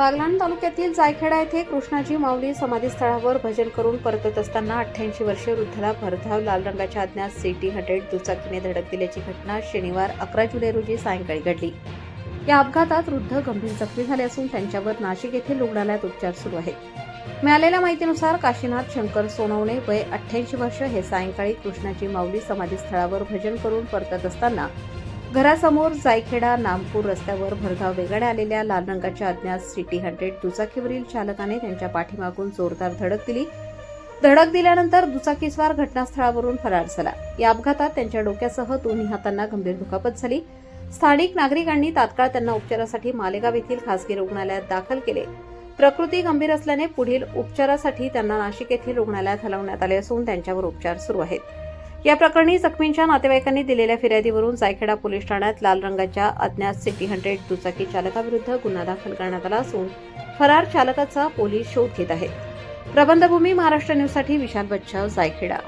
बागलाण तालुक्यातील जायखेडा येथे कृष्णाजी माऊली समाधीस्थळावर भजन करून परतत असताना 88 वर्षीय वृद्धाला भरधाव लाल रंगाच्या अज्ञात सिटी 100 दुचाकीने धडक दिल्याची घटना शनिवार 11 जुलै रोजी सायंकाळी घडली। या अपघातात वृद्ध गंभीर जखमी झाले असून त्यांच्यावर नाशिक येथील रुग्णालयात उपचार सुरू आहेत। मिळालेल्या माहितीनुसार काशीनाथ शंकर सोनवणे वय 88 वर्ष हे सायंकाळी कृष्णाजी माऊली समाधीस्थळावर भजन करून परतत असताना घरासमोर जायखेडा नामपूर रस्त्यावर भरधाव वेगाने आलेल्या लाल रंगाच्या अज्ञात सिटी 100 दुचाकीवरील चालकाने त्यांच्या पाठीमागून जोरदार धडक दिली। धडक दिल्यानंतर दुचाकीस्वार घटनास्थळावरून फरार झाला। या अपघातात त्यांच्या डोक्यासह दोन्ही हातांना गंभीर दुखापत झाली। स्थानिक नागरिकांनी तात्काळ त्यांना उपचारासाठी मालेगाव येथील खासगी रुग्णालयात दाखल केले। प्रकृती गंभीर असल्याने पुढील उपचारासाठी त्यांना नाशिक येथील रुग्णालयात हलवण्यात आले असून त्यांच्यावर उपचार सुरू आहेत। या प्रकरणी जखमींच्या नातेवाईकांनी दिलेल्या फिर्यादीवरून जायखेडा पोलीस ठाण्यात लाल रंगाच्या अज्ञात सिटी 100 दुचाकी चालकाविरुद्ध गुन्हा दाखल करण्यात आला असून फरार चालकाचा पोलीस शोध घेत आहेत। प्रबंधभूमी महाराष्ट्र न्यूजसाठी विशाल बच्छाव, जायखेडा।